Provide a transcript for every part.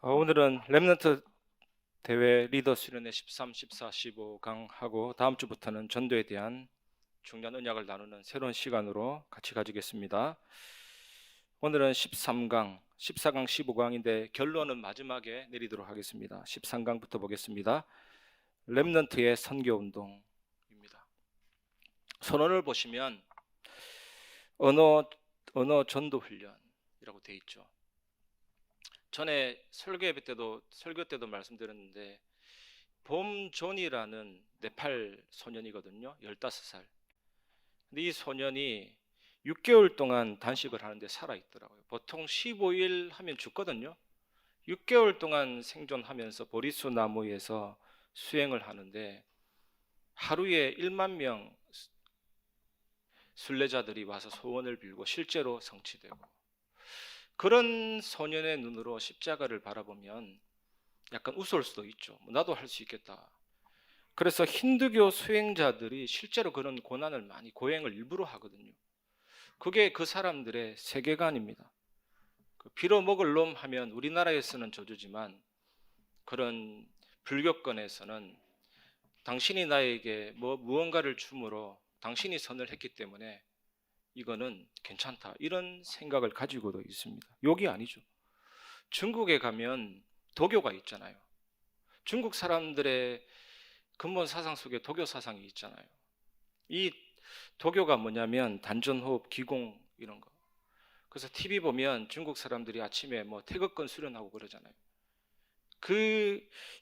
오늘은 렘넌트 대회 리더 수련회 13, 14, 15강 하고 다음 주부터는 전도에 대한 중요한 언약을 나누는 새로운 시간으로 같이 가지겠습니다. 오늘은 13강, 14강, 15강인데 결론은 마지막에 내리도록 하겠습니다. 13강부터 보겠습니다. 렘넌트의 선교운동입니다. 선언을 보시면 언어 전도 훈련이라고 되어 있죠. 전에 설교 때도 말씀드렸는데 봄 존이라는 네팔 소년이거든요. 15살. 근데 이 소년이 6개월 동안 단식을 하는데 살아있더라고요. 보통 15일 하면 죽거든요. 6개월 동안 생존하면서 보리수 나무에서 수행을 하는데 하루에 1만 명 순례자들이 와서 소원을 빌고 실제로 성취되고, 그런 소년의 눈으로 십자가를 바라보면 약간 우스울 수도 있죠. 나도 할 수 있겠다. 그래서 힌두교 수행자들이 실제로 그런 고난을 많이 고행을 일부러 하거든요. 그게 그 사람들의 세계관입니다. 비로 먹을 놈 하면 우리나라에서는 저주지만 그런 불교권에서는 당신이 나에게 무언가를 줌으로 당신이 선을 했기 때문에 이거는 괜찮다, 이런 생각을 가지고도 있습니다. 욕이 아니죠. 중국에 가면 도교가 있잖아요. 중국 사람들의 근본 사상 속에 도교 사상이 있잖아요. 이 도교가 뭐냐면 단전호흡, 기공 이런 거. 그래서 TV 보면 중국 사람들이 아침에 태극권 수련하고 그러잖아요.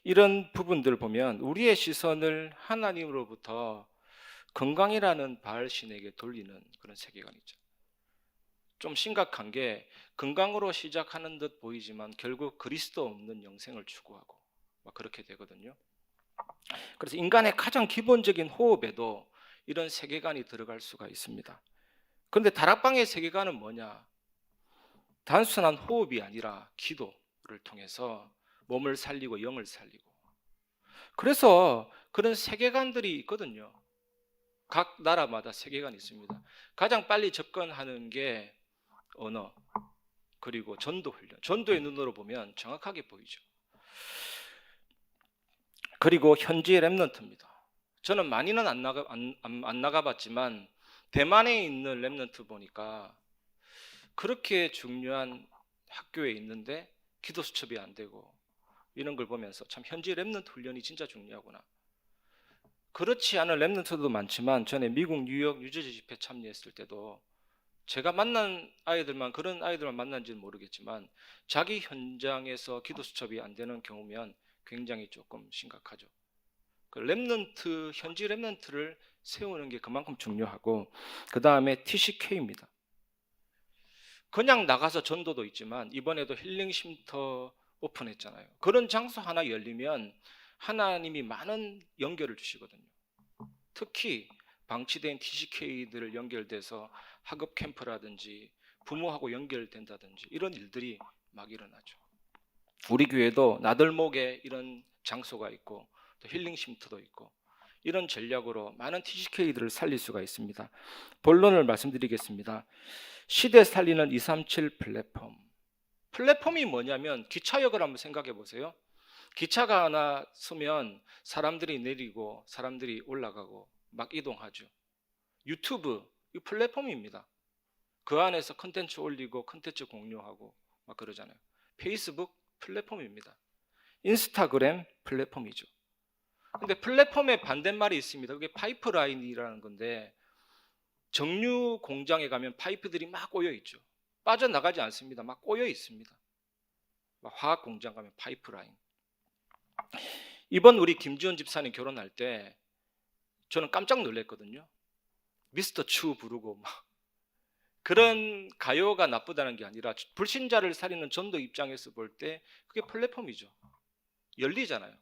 이런 부분들 보면 우리의 시선을 하나님으로부터 건강이라는 바알 신에게 돌리는 그런 세계관이죠. 좀 심각한 게 건강으로 시작하는 듯 보이지만 결국 그리스도 없는 영생을 추구하고 그렇게 되거든요. 그래서 인간의 가장 기본적인 호흡에도 이런 세계관이 들어갈 수가 있습니다. 그런데 다락방의 세계관은 뭐냐? 단순한 호흡이 아니라 기도를 통해서 몸을 살리고 영을 살리고, 그래서 그런 세계관들이 있거든요. 각 나라마다 세계관이 있습니다. 가장 빨리 접근하는 게 언어, 그리고 전도 훈련. 전도의 눈으로 보면 정확하게 보이죠. 그리고 현지의 렘넌트입니다. 저는 많이는 안 나가봤지만 대만에 있는 렘넌트 보니까 그렇게 중요한 학교에 있는데 기도 수첩이 안 되고 이런 걸 보면서 참 현지 렘넌트 훈련이 진짜 중요하구나. 그렇지 않은 렘넌트도 많지만 전에 미국 뉴욕 뉴저지 집회 참여했을 때도 제가 만난 아이들만, 그런 아이들만 만난지는 모르겠지만 자기 현장에서 기도 수첩이 안 되는 경우면 굉장히 조금 심각하죠. 그 렘넌트, 현지 렘넌트를 세우는 게 그만큼 중요하고, 그 다음에 TCK입니다. 그냥 나가서 전도도 있지만 이번에도 힐링 쉼터 오픈했잖아요. 그런 장소 하나 열리면 하나님이 많은 연결을 주시거든요. 특히 방치된 TCK들을 연결돼서 학업 캠프라든지 부모하고 연결된다든지 이런 일들이 막 일어나죠. 우리 교회도 나들목에 이런 장소가 있고 또 힐링 쉼터도 있고, 이런 전략으로 많은 TCK들을 살릴 수가 있습니다. 본론을 말씀드리겠습니다. 시대 살리는 237 플랫폼. 플랫폼이 뭐냐면 기차역을 한번 생각해 보세요. 기차가 하나 서면 사람들이 내리고 사람들이 올라가고 막 이동하죠. 유튜브 이 플랫폼입니다. 그 안에서 컨텐츠 올리고 컨텐츠 공유하고 막 그러잖아요. 페이스북 플랫폼입니다. 인스타그램 플랫폼이죠. 근데 플랫폼에 반대말이 있습니다. 그게 파이프라인이라는 건데, 정유 공장에 가면 파이프들이 막 꼬여 있죠. 빠져나가지 않습니다. 막 꼬여 있습니다. 화학 공장 가면 파이프라인. 이번 우리 김지원 집사님 결혼할 때 저는 깜짝 놀랐거든요. 미스터 추 부르고 막. 그런 가요가 나쁘다는 게 아니라 불신자를 살리는 전도 입장에서 볼 때 그게 플랫폼이죠. 열리잖아요.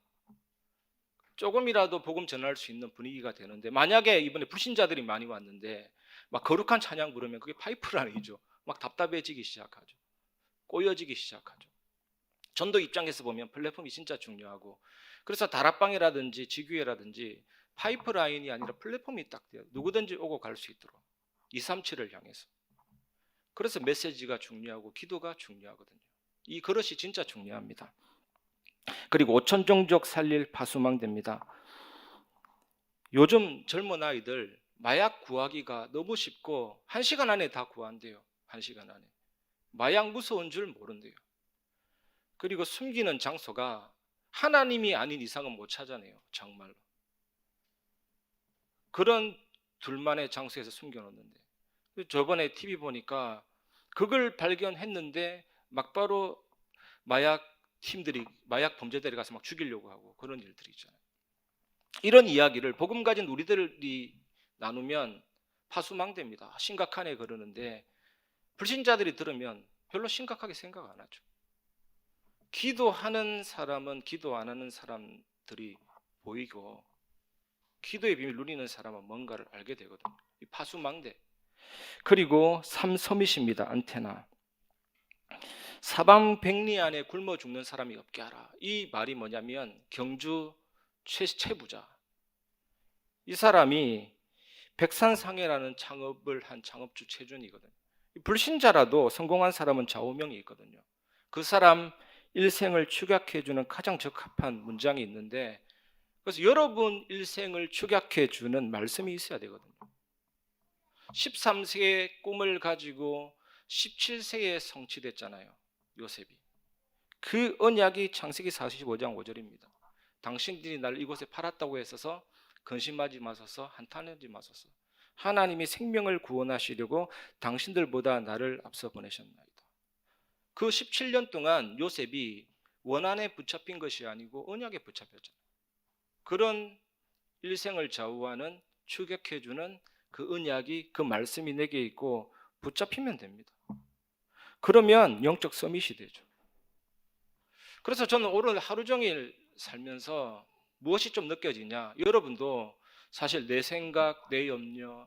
조금이라도 복음 전할 수 있는 분위기가 되는데, 만약에 이번에 불신자들이 많이 왔는데 막 거룩한 찬양 부르면 그게 파이프라인이죠. 막 답답해지기 시작하죠. 꼬여지기 시작하죠. 전도 입장에서 보면 플랫폼이 진짜 중요하고, 그래서 다락방이라든지 지교회라든지 파이프라인이 아니라 플랫폼이 딱 돼요. 누구든지 오고 갈 수 있도록 237을 향해서. 그래서 메시지가 중요하고 기도가 중요하거든요. 이 그릇이 진짜 중요합니다. 그리고 5천 종족 살릴 파수망대입니다. 요즘 젊은 아이들 마약 구하기가 너무 쉽고 1시간 안에 다 구한대요. 1시간 안에. 마약 무서운 줄 모른대요. 그리고 숨기는 장소가 하나님이 아닌 이상은 못 찾아내요. 정말로. 그런 둘만의 장소에서 숨겨놓는데, 저번에 TV 보니까 그걸 발견했는데 막바로 마약 팀들이, 마약 범죄들이 가서 막 죽이려고 하고 그런 일들이 있잖아요. 이런 이야기를 복음 가진 우리들이 나누면 파수망대입니다. 심각하네 그러는데 불신자들이 들으면 별로 심각하게 생각 안 하죠. 기도하는 사람은 기도 안 하는 사람들이 보이고, 기도의 비밀 누리는 사람은 뭔가를 알게 되거든요. 이 파수망대. 그리고 삼서밋입니다. 안테나. 사방 백리 안에 굶어 죽는 사람이 없게 하라. 이 말이 뭐냐면 경주 최부자, 이 사람이 백산상해라는 창업을 한 창업주 최준이거든요. 불신자라도 성공한 사람은 좌우명이 있거든요. 그 사람 일생을 축약해주는 가장 적합한 문장이 있는데, 그래서 여러분 일생을 축약해주는 말씀이 있어야 되거든요. 13세의 꿈을 가지고 17세에 성취됐잖아요. 요셉이. 그 언약이 창세기 45장 5절입니다. 당신들이 날 이곳에 팔았다고 했어서 근심하지 마소서, 한탄하지 마소서. 하나님이 생명을 구원하시려고 당신들보다 나를 앞서 보내셨나이다. 그 17년 동안 요셉이 원한에 붙잡힌 것이 아니고 언약에 붙잡혔잖아요. 그런 일생을 좌우하는, 추격해주는 그 언약이, 그 말씀이 내게 있고 붙잡히면 됩니다. 그러면 영적 서밋이 되죠. 그래서 저는 오늘 하루 종일 살면서 무엇이 좀 느껴지냐, 여러분도 사실 내 생각, 내 염려,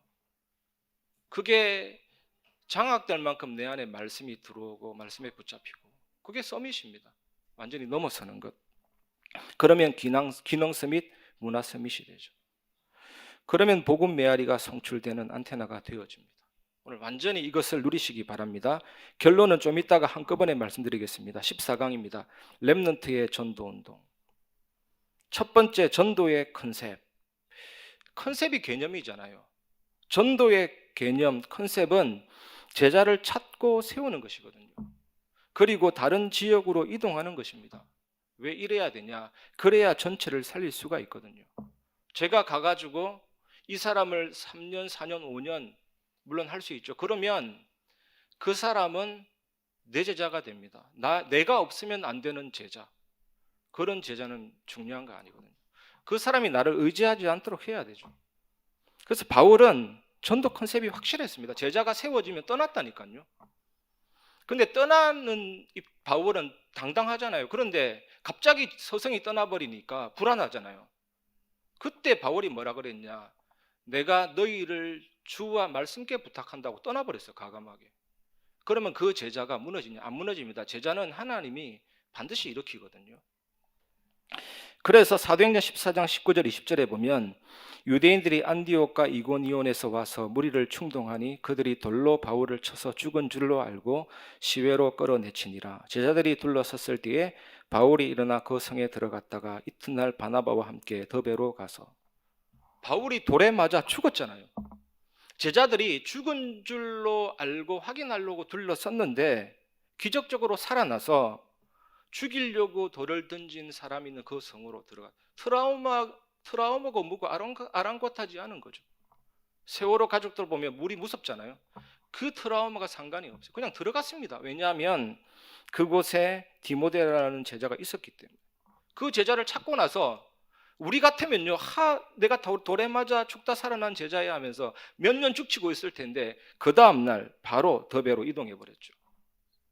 그게 장악될 만큼 내 안에 말씀이 들어오고 말씀에 붙잡히고, 그게 서밋입니다. 완전히 넘어서는 것. 그러면 기능 서밋, 문화 서밋이 되죠. 그러면 복음 메아리가 성출되는 안테나가 되어집니다. 오늘 완전히 이것을 누리시기 바랍니다. 결론은 좀 이따가 한꺼번에 말씀드리겠습니다. 14강입니다. 렘넌트의 전도운동. 첫 번째, 전도의 컨셉. 컨셉이 개념이잖아요. 전도의 개념, 컨셉은 제자를 찾고 세우는 것이거든요. 그리고 다른 지역으로 이동하는 것입니다. 왜 이래야 되냐? 그래야 전체를 살릴 수가 있거든요. 제가 가가지고 이 사람을 3년, 4년, 5년 물론 할 수 있죠. 그러면 그 사람은 내 제자가 됩니다. 내가 없으면 안 되는 제자. 그런 제자는 중요한 거 아니거든요. 그 사람이 나를 의지하지 않도록 해야 되죠. 그래서 바울은 전도 컨셉이 확실했습니다. 제자가 세워지면 떠났다니까요. 근데 떠나는 이 바울은 당당하잖아요. 그런데 갑자기 서성이 떠나버리니까 불안하잖아요. 그때 바울이 뭐라 그랬냐? 내가 너희를 주와 말씀께 부탁한다고 떠나버렸어요. 과감하게. 그러면 그 제자가 무너지냐? 안 무너집니다. 제자는 하나님이 반드시 일으키거든요. 그래서 사도행전 14장 19절 20절에 보면 유대인들이 안디옥과 이고니온에서 와서 무리를 충동하니 그들이 돌로 바울을 쳐서 죽은 줄로 알고 시외로 끌어내치니라. 제자들이 둘러섰을 때에 바울이 일어나 그 성에 들어갔다가 이튿날 바나바와 함께 더베로 가서, 바울이 돌에 맞아 죽었잖아요. 제자들이 죽은 줄로 알고 확인하려고 둘러섰는데 기적적으로 살아나서 죽이려고 돌을 던진 사람이 있는 그 성으로 들어가. 트라우마가 뭐고 아랑곳하지 않은 거죠. 세월호 가족들 보면 물이 무섭잖아요. 그 트라우마가 상관이 없어요. 그냥 들어갔습니다. 왜냐하면 그곳에 디모데라는 제자가 있었기 때문에. 그 제자를 찾고 나서 우리 같으면요, 내가 돌에 맞아 죽다 살아난 제자야 하면서 몇 년 죽치고 있을 텐데 그 다음날 바로 더베로 이동해 버렸죠.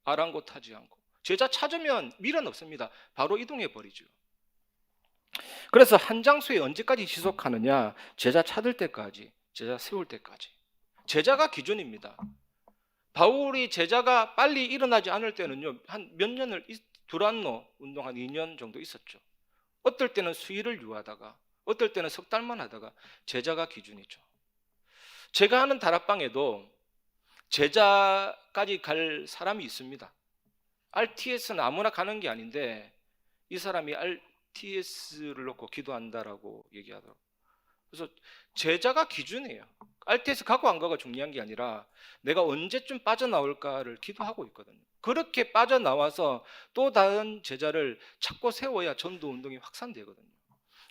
아랑곳하지 않고. 제자 찾으면 미련 없습니다. 바로 이동해 버리죠. 그래서 한 장소에 언제까지 지속하느냐? 제자 찾을 때까지, 제자 세울 때까지. 제자가 기준입니다. 바울이 제자가 빨리 일어나지 않을 때는요, 한 몇 년을 두란노 운동 한 2년 정도 있었죠. 어떨 때는 수일을 유하다가, 어떨 때는 석 달만 하다가. 제자가 기준이죠. 제가 하는 다락방에도 제자까지 갈 사람이 있습니다. RTS는 아무나 가는 게 아닌데 이 사람이 RTS를 놓고 기도한다라고 얘기하더라고요. 그래서 제자가 기준이에요. RTS 갖고 안 가가 중요한 게 아니라 내가 언제쯤 빠져나올까를 기도하고 있거든요. 그렇게 빠져나와서 또 다른 제자를 찾고 세워야 전도 운동이 확산되거든요.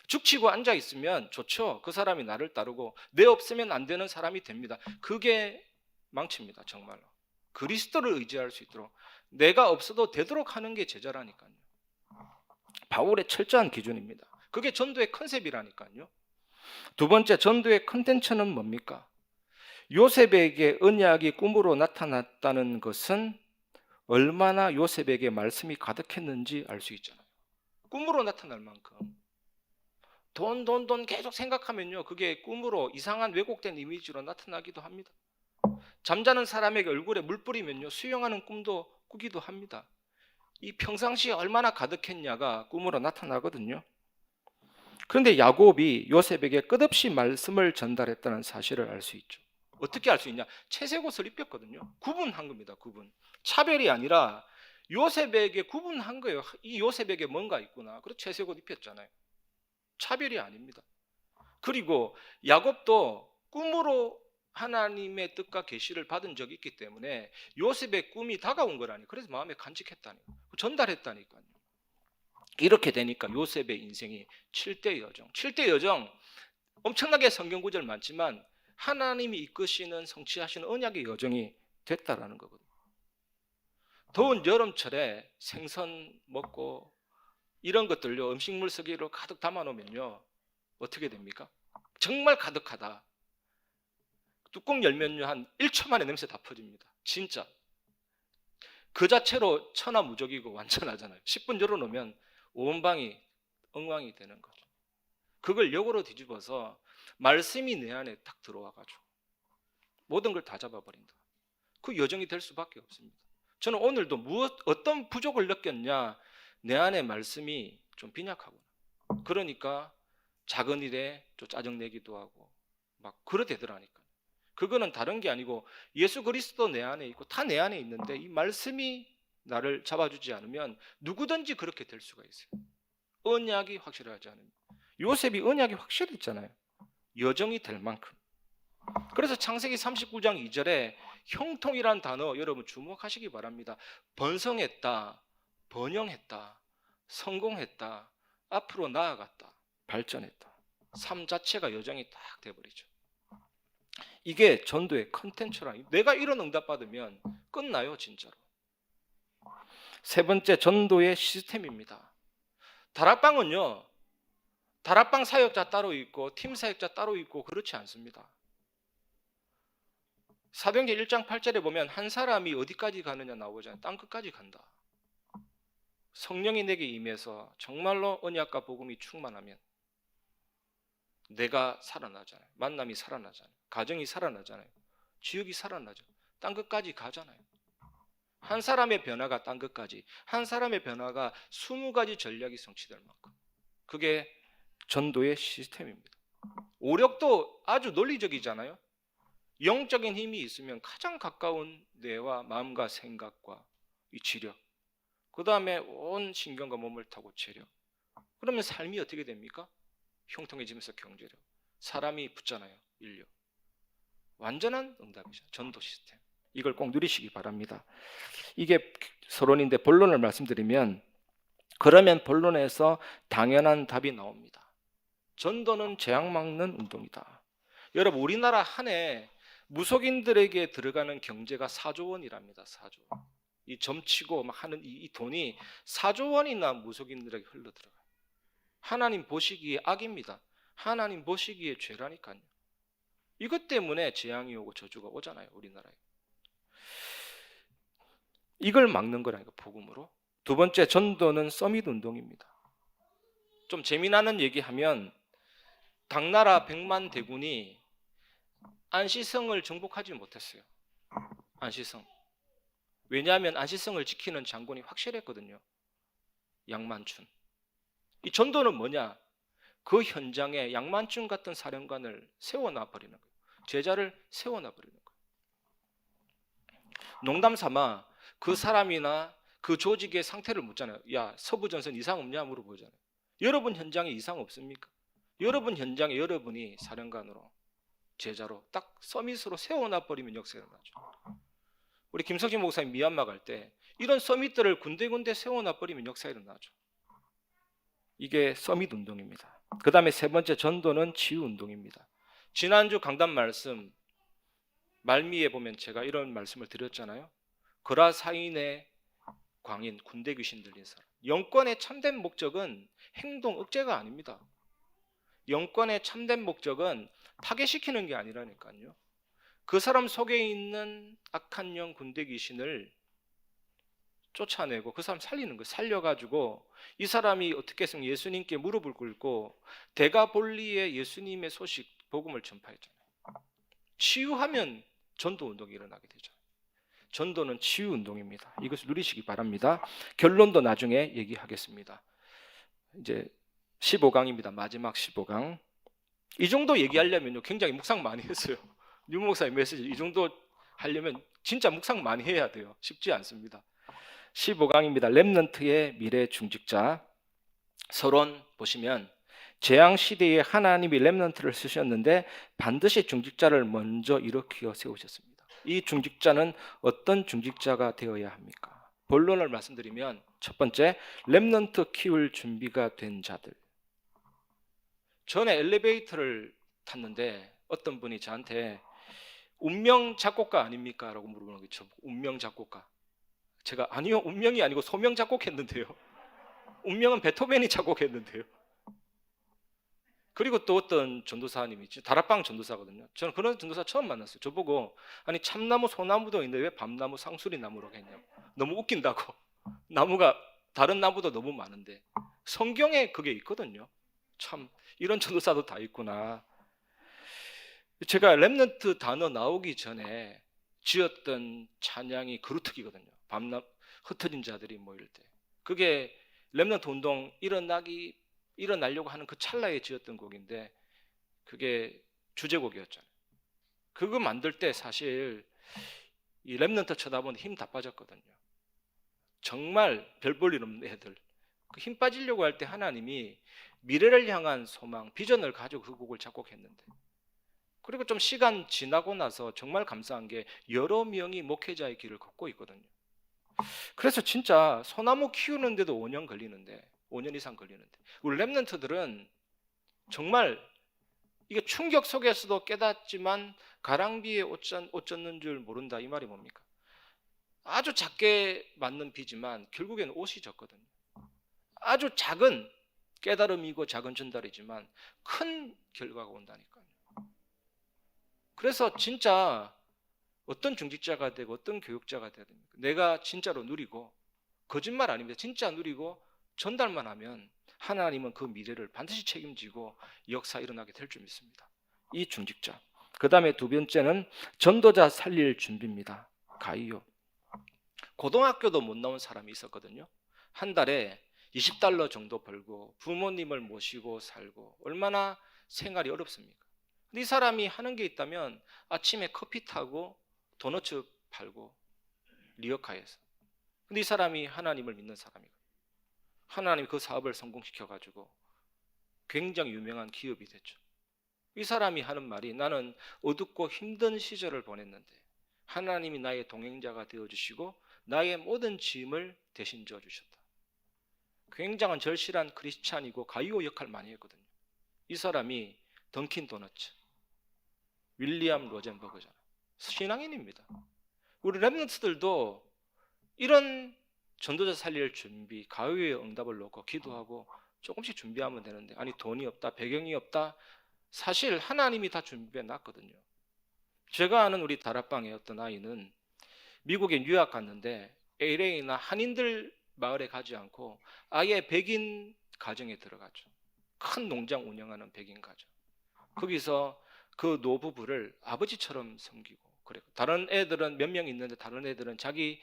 죽치고 앉아 있으면 좋죠. 그 사람이 나를 따르고 내 없으면 안 되는 사람이 됩니다. 그게 망칩니다. 정말로. 그리스도를 의지할 수 있도록 내가 없어도 되도록 하는 게 제자라니까요. 바울의 철저한 기준입니다. 그게 전도의 컨셉이라니까요. 두 번째, 전도의 컨텐츠는 뭡니까? 요셉에게 언약이 꿈으로 나타났다는 것은 얼마나 요셉에게 말씀이 가득했는지 알 수 있잖아요. 꿈으로 나타날 만큼. 돈 계속 생각하면요, 그게 꿈으로 이상한 왜곡된 이미지로 나타나기도 합니다. 잠자는 사람에게 얼굴에 물 뿌리면요, 수영하는 꿈도 꾸기도 합니다. 이 평상시에 얼마나 가득했냐가 꿈으로 나타나거든요. 그런데 야곱이 요셉에게 끝없이 말씀을 전달했다는 사실을 알 수 있죠. 어떻게 알 수 있냐? 채색 옷을 입혔거든요. 구분한 겁니다. 구분. 차별이 아니라 요셉에게 구분한 거예요. 이 요셉에게 뭔가 있구나. 그래서 채색 옷 입혔잖아요. 차별이 아닙니다. 그리고 야곱도 꿈으로 하나님의 뜻과 계시를 받은 적이 있기 때문에 요셉의 꿈이 다가온 거라니. 그래서 마음에 간직했다니. 전달했다니까요. 이렇게 되니까 요셉의 인생이 7대 여정. 7대 여정 엄청나게 성경 구절 많지만 하나님이 이끄시는 성취하시는 언약의 여정이 됐다라는 거거든요. 더운 여름철에 생선 먹고 이런 것들요, 음식물 쓰기로 가득 담아놓으면요, 어떻게 됩니까? 정말 가득하다. 뚜껑 열면요, 한 1초 만에 냄새 다 퍼집니다. 진짜. 그 자체로 천하무적이고 완전하잖아요. 10분 열어놓으면 온 방이 엉망이 되는 거죠. 그걸 역으로 뒤집어서 말씀이 내 안에 딱 들어와가지고 모든 걸 다 잡아버린다. 그 여정이 될 수밖에 없습니다. 저는 오늘도 어떤 부족을 느꼈냐, 내 안에 말씀이 좀 빈약하구나. 그러니까 작은 일에 좀 짜증내기도 하고 막 그러되더라니까요. 그거는 다른 게 아니고 예수 그리스도 내 안에 있고 다 내 안에 있는데 이 말씀이 나를 잡아주지 않으면 누구든지 그렇게 될 수가 있어요. 언약이 확실하지 않으면. 요셉이 언약이 확실했잖아요. 여정이 될 만큼. 그래서 창세기 39장 2절에 형통이란 단어 여러분 주목하시기 바랍니다. 번성했다, 번영했다, 성공했다, 앞으로 나아갔다, 발전했다. 삶 자체가 여정이 딱 돼버리죠. 이게 전도의 컨텐츠라. 내가 이런 응답 받으면 끝나요, 진짜로. 세 번째, 전도의 시스템입니다. 다락방은요, 다락방 사역자 따로 있고 팀 사역자 따로 있고 그렇지 않습니다. 사도행전 1장 8절에 보면 한 사람이 어디까지 가느냐 나오잖아요. 땅 끝까지 간다. 성령이 내게 임해서 정말로 언약과 복음이 충만하면 내가 살아나잖아요. 만남이 살아나잖아요. 가정이 살아나잖아요. 지역이 살아나죠. 땅 끝까지 가잖아요. 한 사람의 변화가 땅 끝까지, 한 사람의 변화가 20가지 전략이 성취될 만큼. 그게 전도의 시스템입니다. 오력도 아주 논리적이잖아요. 영적인 힘이 있으면 가장 가까운 뇌와 마음과 생각과 이 지력, 그 다음에 온 신경과 몸을 타고 체력. 그러면 삶이 어떻게 됩니까? 형통해지면서 경제력. 사람이 붙잖아요. 인력. 완전한 응답이죠. 전도 시스템. 이걸 꼭 누리시기 바랍니다. 이게 서론인데 본론을 말씀드리면, 그러면 본론에서 당연한 답이 나옵니다. 전도는 재앙 막는 운동이다. 여러분, 우리나라 한 해 무속인들에게 들어가는 경제가 4조 원이랍니다. 4조 원. 이 점치고 막 하는 이 돈이 4조 원이나 무속인들에게 흘러 들어가요. 하나님 보시기에 악입니다. 하나님 보시기에 죄라니까요. 이것 때문에 재앙이 오고 저주가 오잖아요, 우리나라에. 이걸 막는 거라니까, 복음으로. 두 번째, 전도는 서밋 운동입니다. 좀 재미나는 얘기하면 당나라 100만 대군이 안시성을 정복하지 못했어요. 안시성. 왜냐하면 안시성을 지키는 장군이 확실했거든요. 양만춘. 이 전도는 뭐냐? 그 현장에 양만춘 같은 사령관을 세워놔 버리는 거예요. 제자를 세워놔 버리는 거예요. 농담 삼아 그 사람이나 그 조직의 상태를 묻잖아요. 야, 서부전선 이상 없냐 물어보잖아요. 여러분 현장에 이상 없습니까? 여러분 현장에 여러분이 사령관으로 제자로 딱 서밋으로 세워놔 버리면 역사가 일어나죠. 우리 김석진 목사님 미얀마 갈 때 이런 서밋들을 군데군데 세워놔 버리면 역사가 일어나죠. 이게 서밋 운동입니다. 그 다음에 세 번째 전도는 치유 운동입니다. 지난주 강단 말씀 말미에 보면 제가 이런 말씀을 드렸잖아요. 그라사인의 광인, 군대 귀신 들린 사람. 영권의 참된 목적은 행동 억제가 아닙니다. 영권의 참된 목적은 파괴시키는 게 아니라니까요. 그 사람 속에 있는 악한 영 군대 귀신을 쫓아내고 그 사람 살리는 거예요. 살려가지고 이 사람이 어떻게 해서 예수님께 무릎을 꿇고 대가볼리에 예수님의 소식, 복음을 전파했잖아요. 치유하면 전도 운동이 일어나게 되죠. 전도는 치유 운동입니다. 이것을 누리시기 바랍니다. 결론도 나중에 얘기하겠습니다. 이제 15강입니다. 마지막 15강. 이 정도 얘기하려면요 굉장히 묵상 많이 했어요. 유 목사의 메시지 이 정도 하려면 진짜 묵상 많이 해야 돼요. 쉽지 않습니다. 15강입니다. 렘넌트의 미래 중직자. 서론 보시면 재앙 시대에 하나님이 렘넌트를 쓰셨는데 반드시 중직자를 먼저 일으켜 세우셨습니다. 이 중직자는 어떤 중직자가 되어야 합니까? 본론을 말씀드리면 첫 번째, 렘넌트 키울 준비가 된 자들. 전에 엘리베이터를 탔는데 어떤 분이 저한테 운명 작곡가 아닙니까? 라고 물어보는 거죠. 운명 작곡가. 제가 아니요, 운명이 아니고 소명 작곡했는데요. 운명은 베토벤이 작곡했는데요. 그리고 또 어떤 전도사님이 다락방 전도사거든요. 저는 그런 전도사 처음 만났어요. 저보고 아니 참나무 소나무도 있는데 왜 밤나무 상수리 나무라고 했냐고. 너무 웃긴다고. 나무가 다른 나무도 너무 많은데 성경에 그게 있거든요. 참 이런 전도사도 다 있구나. 제가 렘넌트 단어 나오기 전에 지었던 찬양이 그루터기거든요. 흩어진 자들이 모일 때. 그게 렘넌트 운동 일어나려고 하는 그 찰나에 지었던 곡인데 그게 주제곡이었잖아요. 그거 만들 때 사실 이 렘넌트 쳐다보는 힘 다 빠졌거든요. 정말 별 볼 일 없는 애들. 그 힘 빠지려고 할 때 하나님이 미래를 향한 소망, 비전을 가지고 그 곡을 작곡했는데 그리고 좀 시간 지나고 나서 정말 감사한 게 여러 명이 목회자의 길을 걷고 있거든요. 그래서 진짜 소나무 키우는데도 5년 걸리는데 5년 이상 걸리는데 우리 렘넌트들은 정말 이게 충격 속에서도 깨닫지만 가랑비에 옷 젖는 줄 모른다 이 말이 뭡니까? 아주 작게 맞는 비지만 결국에는 옷이 젖거든요. 아주 작은 깨달음이고 작은 전달이지만 큰 결과가 온다니까요. 그래서 진짜 어떤 중직자가 되고 어떤 교육자가 돼야 됩니까? 내가 진짜로 누리고 거짓말 아닙니다. 진짜 누리고 전달만 하면 하나님은 그 미래를 반드시 책임지고 역사 일어나게 될 줄 믿습니다. 이 중직자. 그 다음에 두 번째는 전도자 살릴 준비입니다. 가이오. 고등학교도 못 나온 사람이 있었거든요. 한 달에 $20 정도 벌고 부모님을 모시고 살고 얼마나 생활이 어렵습니까? 근데 이 사람이 하는 게 있다면 아침에 커피 타고 도너츠 팔고 리어카에서. 근데 이 사람이 하나님을 믿는 사람이고 하나님이 그 사업을 성공시켜가지고 굉장히 유명한 기업이 됐죠. 이 사람이 하는 말이 나는 어둡고 힘든 시절을 보냈는데 하나님이 나의 동행자가 되어주시고 나의 모든 짐을 대신 져주셨다. 굉장한 절실한 크리스찬이고 가이오 역할 많이 했거든요. 이 사람이 던킨 도너츠 윌리엄 로젠버그잖아. 신앙인입니다. 우리 렘넌트들도 이런 전도자 살릴 준비, 가요의 응답을 놓고 기도하고 조금씩 준비하면 되는데 아니 돈이 없다, 배경이 없다. 사실 하나님이 다 준비해 놨거든요. 제가 아는 우리 다락방의 어떤 아이는 미국에 유학 갔는데 LA나 한인들 마을에 가지 않고 아예 백인 가정에 들어갔죠. 큰 농장 운영하는 백인 가정. 거기서 그 노부부를 아버지처럼 섬기고 그래요. 다른 애들은 몇 명 있는데 다른 애들은 자기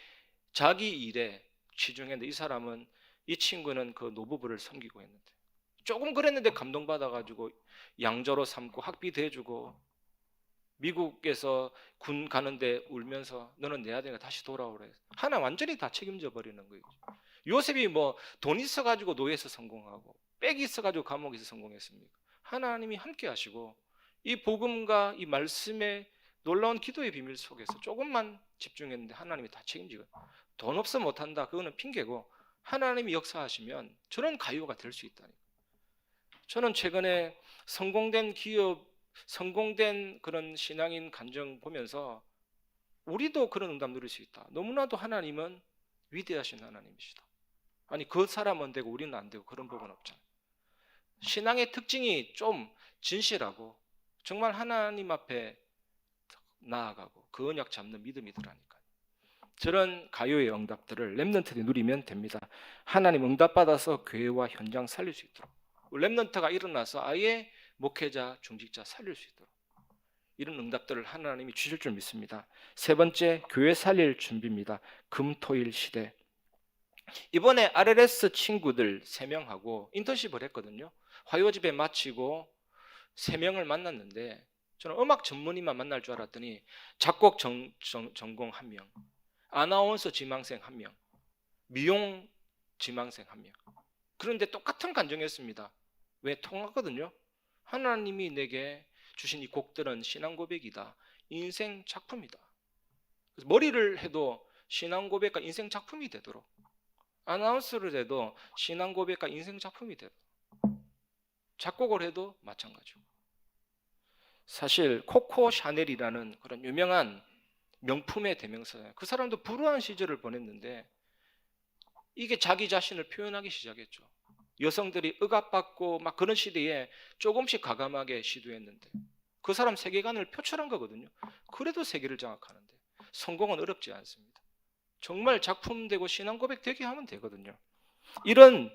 일에 치중했는데 이 사람은 이 친구는 그 노부부를 섬기고 했는데 조금 그랬는데 감동받아가지고 양조로 삼고 학비 대주고 미국에서 군 가는데 울면서 너는 내 아들이니까 다시 돌아오래. 하나 완전히 다 책임져 버리는 거예요. 요셉이 뭐 돈 있어가지고 노예에서 성공하고 빽이 있어가지고 감옥에서 성공했습니까? 하나님이 함께 하시고 이 복음과 이 말씀의 놀라운 기도의 비밀 속에서 조금만 집중했는데 하나님이 다 책임지고 돈 없어 못한다 그거는 핑계고 하나님이 역사하시면 저런 가요가 될 수 있다니. 저는 최근에 성공된 기업, 성공된 그런 신앙인 간증 보면서 우리도 그런 응답 누릴 수 있다. 너무나도 하나님은 위대하신 하나님이시다. 아니 그 사람은 되고 우리는 안 되고 그런 법은 없잖아요. 신앙의 특징이 좀 진실하고 정말 하나님 앞에 나아가고 그 언약 잡는 믿음이더라니까요. 저런 가요의 응답들을 렘넌트들이 누리면 됩니다. 하나님 응답받아서 교회와 현장 살릴 수 있도록 렘넌트가 일어나서 아예 목회자, 중직자 살릴 수 있도록 이런 응답들을 하나님이 주실 줄 믿습니다. 세 번째, 교회 살릴 준비입니다. 금토일 시대. 이번에 RLS 친구들 3명하고 인턴십을 했거든요. 화요집에 마치고 3명을 만났는데 저는 음악 전문의만 만날 줄 알았더니 작곡 전공 1명, 아나운서 지망생 1명, 미용 지망생 1명. 그런데 똑같은 간증했습니다. 왜? 통하거든요. 하나님이 내게 주신 이 곡들은 신앙 고백이다. 인생 작품이다. 그래서 머리를 해도 신앙 고백과 인생 작품이 되도록, 아나운서를 해도 신앙 고백과 인생 작품이 되도록, 작곡을 해도 마찬가지고. 사실 코코 샤넬이라는 그런 유명한 명품의 대명사예요. 그 사람도 불우한 시절을 보냈는데 이게 자기 자신을 표현하기 시작했죠. 여성들이 억압받고 막 그런 시대에 조금씩 과감하게 시도했는데 그 사람 세계관을 표출한 거거든요. 그래도 세계를 장악하는데 성공은 어렵지 않습니다. 정말 작품되고 신앙 고백 되게 하면 되거든요. 이런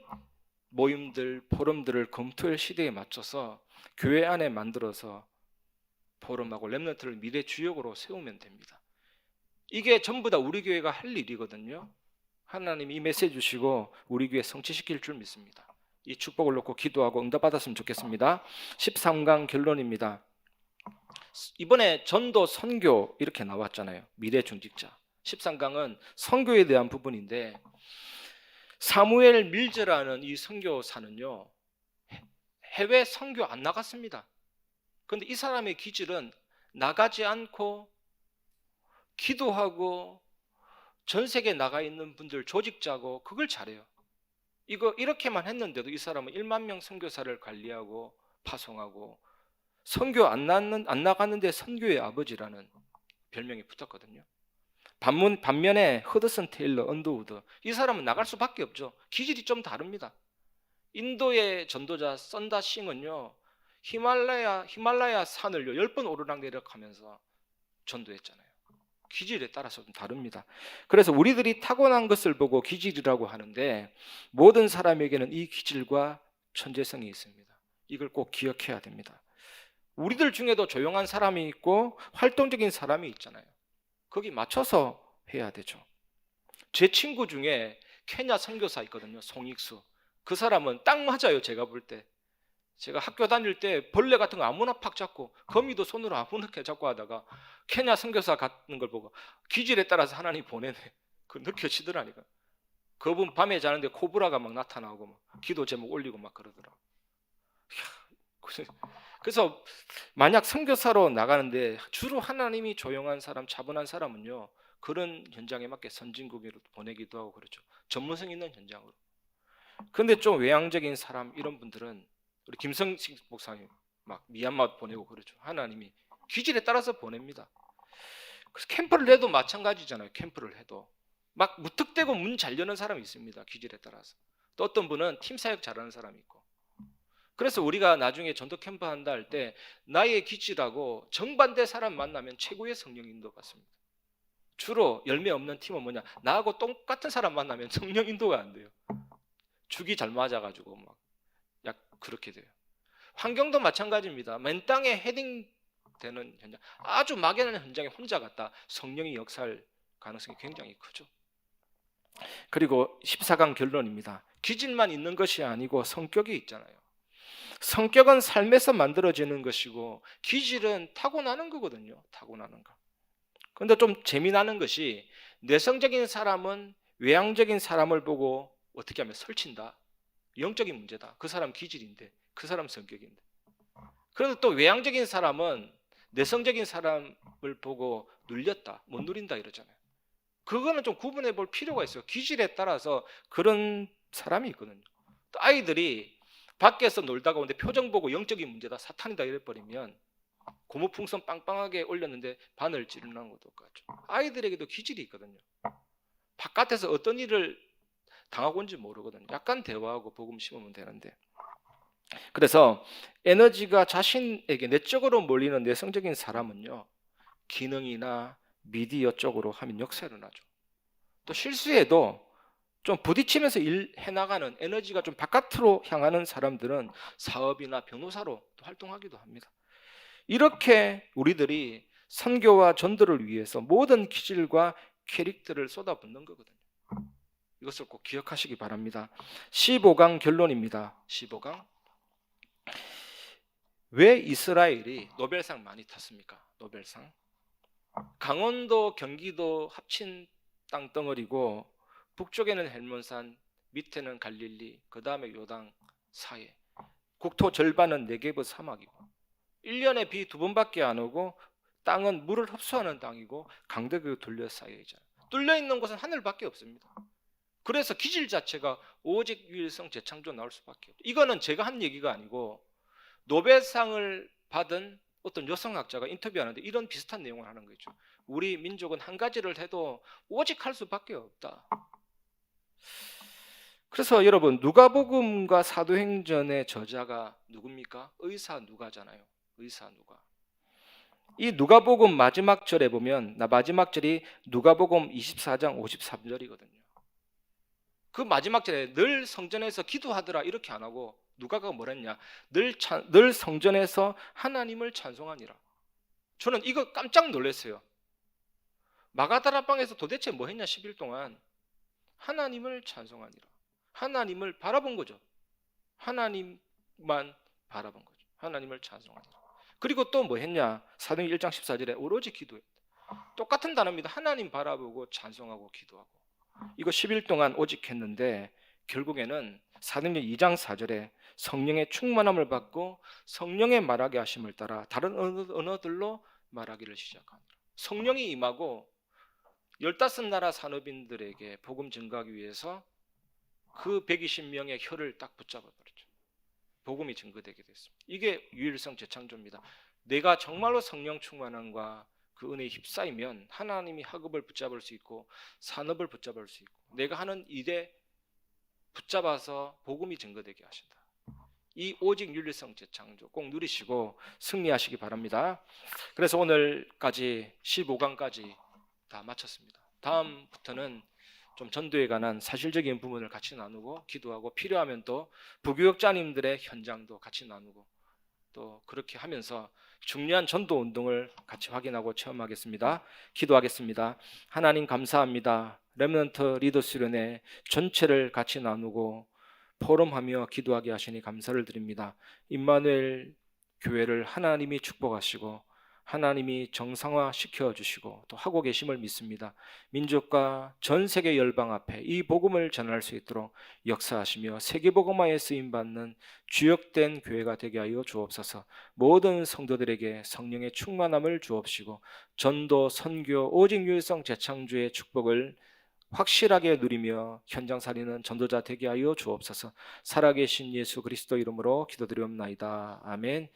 모임들, 포럼들을 금토일 시대에 맞춰서 교회 안에 만들어서 포럼하고 렘넌트를 미래 주역으로 세우면 됩니다. 이게 전부 다 우리 교회가 할 일이거든요. 하나님이 이 메시지 주시고 우리 교회 성취시킬 줄 믿습니다. 이 축복을 놓고 기도하고 응답받았으면 좋겠습니다. 13강 결론입니다. 이번에 전도 선교 이렇게 나왔잖아요. 미래 중직자. 13강은 선교에 대한 부분인데 사무엘 밀즈라는 이 선교사는요 해외 선교 안 나갔습니다. 그런데 이 사람의 기질은 나가지 않고 기도하고 전 세계에 나가 있는 분들 조직자고 그걸 잘해요. 이거 이렇게만 했는데도 이 사람은 1만 명 선교사를 관리하고 파송하고 선교 안 나갔는데 선교의 아버지라는 별명이 붙었거든요. 반면에 허드슨 테일러 언더우드 이 사람은 나갈 수밖에 없죠. 기질이 좀 다릅니다. 인도의 전도자 썬다 싱은요 히말라야 산을요 10번 오르락내리락 하면서 전도했잖아요. 기질에 따라서 좀 다릅니다. 그래서 우리들이 타고난 것을 보고 기질이라고 하는데 모든 사람에게는 이 기질과 천재성이 있습니다. 이걸 꼭 기억해야 됩니다. 우리들 중에도 조용한 사람이 있고 활동적인 사람이 있잖아요. 거기 맞춰서 해야 되죠. 제 친구 중에 케냐 선교사 있거든요. 송익수. 그 사람은 딱 맞아요. 제가 볼 때. 제가 학교 다닐 때 벌레 같은 거 아무나 팍 잡고 거미도 손으로 아무나 잡고 하다가 케냐 선교사 같은 걸 보고 기질에 따라서 하나님 보내네. 그 느껴지더라니까. 그분 밤에 자는데 코브라가 막 나타나고 막 기도 제목 올리고 막 그러더라. 그래서 만약 선교사로 나가는데 주로 하나님이 조용한 사람, 차분한 사람은요 그런 현장에 맞게 선진국으로 보내기도 하고 그렇죠. 전문성 있는 현장으로. 그런데 좀 외향적인 사람 이런 분들은 우리 김성식 목사님 막 미얀마 보내고 그렇죠. 하나님이 기질에 따라서 보냅니다. 그래서 캠프를 해도 마찬가지잖아요. 캠프를 해도 막 무턱대고 문 잘 여는 사람이 있습니다. 기질에 따라서. 또 어떤 분은 팀 사역 잘하는 사람이 있고. 그래서 우리가 나중에 전도 캠프 한다 할 때 나의 기질하고 정반대 사람 만나면 최고의 성령 인도 받습니다. 주로 열매 없는 팀은 뭐냐? 나하고 똑같은 사람 만나면 성령 인도가 안 돼요. 죽이 잘 맞아가지고 막 약 그렇게 돼요. 환경도 마찬가지입니다. 맨 땅에 헤딩되는 현장, 아주 막연한 현장에 혼자 갔다 성령이 역사할 가능성이 굉장히 크죠. 그리고 14강 결론입니다. 기질만 있는 것이 아니고 성격이 있잖아요. 성격은 삶에서 만들어지는 것이고 기질은 타고나는 거거든요. 타고나는 거. 그런데 좀 재미나는 것이 내성적인 사람은 외향적인 사람을 보고 어떻게 하면 설친다. 영적인 문제다. 그 사람 기질인데, 그 사람 성격인데. 그런데 또 외향적인 사람은 내성적인 사람을 보고 눌렸다. 못 누린다 이러잖아요. 그거는 좀 구분해 볼 필요가 있어요. 기질에 따라서 그런 사람이 있거든요. 또 아이들이 밖에서 놀다가 오는데 표정 보고 영적인 문제다, 사탄이다 이래버리면 고무풍선 빵빵하게 올렸는데 바늘 찌르는 것도 똑같죠. 아이들에게도 기질이 있거든요. 바깥에서 어떤 일을 당하고 온지 모르거든요. 약간 대화하고 복음 심으면 되는데. 그래서 에너지가 자신에게 내적으로 몰리는 내성적인 사람은요, 기능이나 미디어 쪽으로 하면 역사를 나죠. 또 실수해도 좀 부딪히면서 일해 나가는 에너지가 좀 바깥으로 향하는 사람들은 사업이나 변호사로 또 활동하기도 합니다. 이렇게 우리들이 선교와 전도를 위해서 모든 기질과 캐릭터를 쏟아붓는 거거든요. 이것을 꼭 기억하시기 바랍니다. 15강 결론입니다. 15강. 왜 이스라엘이 노벨상 많이 탔습니까? 노벨상. 강원도, 경기도 합친 땅덩어리고 북쪽에는 헬몬산, 밑에는 갈릴리, 그 다음에 요당 사해. 국토 절반은 네게브 사막이고 1년에 비 2번밖에 안 오고 땅은 물을 흡수하는 땅이고 강대교 둘러싸여 있잖아요. 뚫려 있는 곳은 하늘밖에 없습니다. 그래서 기질 자체가 오직 유일성 재창조 나올 수밖에 없어요. 이거는 제가 한 얘기가 아니고 노벨상을 받은 어떤 여성학자가 인터뷰하는데 이런 비슷한 내용을 하는 거죠. 우리 민족은 한 가지를 해도 오직 할 수밖에 없다. 그래서 여러분, 누가복음과 사도행전의 저자가 누굽니까? 의사 누가잖아요. 의사 누가. 이 누가복음 마지막 절에 보면 마지막 절이 누가복음 24장 53절이거든요. 그 마지막 절에 늘 성전에서 기도하더라 이렇게 안 하고 누가가 뭐랬냐? 늘 성전에서 하나님을 찬송하니라. 저는 이거 깜짝 놀랐어요. 마가다라방에서 도대체 뭐 했냐 10일 동안 하나님을 찬송하니라. 하나님을 바라본 거죠. 하나님만 바라본 거죠. 하나님을 찬송하니라. 그리고 또 뭐 했냐? 사도행전 1장 14절에 오로지 기도했다. 똑같은 단어입니다. 하나님 바라보고 찬송하고 기도하고. 이거 10일 동안 오직 했는데 결국에는 사도행전 2장 4절에 성령의 충만함을 받고 성령의 말하게 하심을 따라 다른 언어들로 말하기를 시작합니다. 성령이 임하고 15나라 산업인들에게 복음 증거하기 위해서 그 120명의 혀를 딱 붙잡아 버렸죠. 복음이 증거되게 됐습니다. 이게 유일성 재창조입니다. 내가 정말로 성령 충만함과 그 은혜에 휩싸이면 하나님이 학업을 붙잡을 수 있고 산업을 붙잡을 수 있고 내가 하는 일에 붙잡아서 복음이 증거되게 하신다. 이 오직 윤리성 재창조 꼭 누리시고 승리하시기 바랍니다. 그래서 오늘까지 15강까지 다 마쳤습니다. 다음부터는 좀 전도에 관한 사실적인 부분을 같이 나누고 기도하고 필요하면 또 부교육자님들의 현장도 같이 나누고 또 그렇게 하면서 중요한 전도 운동을 같이 확인하고 체험하겠습니다. 기도하겠습니다. 하나님 감사합니다. 렘넌트 리더 수련회 전체를 같이 나누고 포럼하며 기도하게 하시니 감사를 드립니다. 임마누엘 교회를 하나님이 축복하시고 하나님이 정상화 시켜주시고 또 하고 계심을 믿습니다. 민족과 전 세계 열방 앞에 이 복음을 전할 수 있도록 역사하시며 세계복음화에 쓰임받는 주역된 교회가 되게 하여 주옵소서. 모든 성도들에게 성령의 충만함을 주옵시고 전도, 선교, 오직 유일성 재창조의 축복을 확실하게 누리며 현장 살리는 전도자 되게 하여 주옵소서. 살아계신 예수 그리스도 이름으로 기도드리옵나이다. 아멘.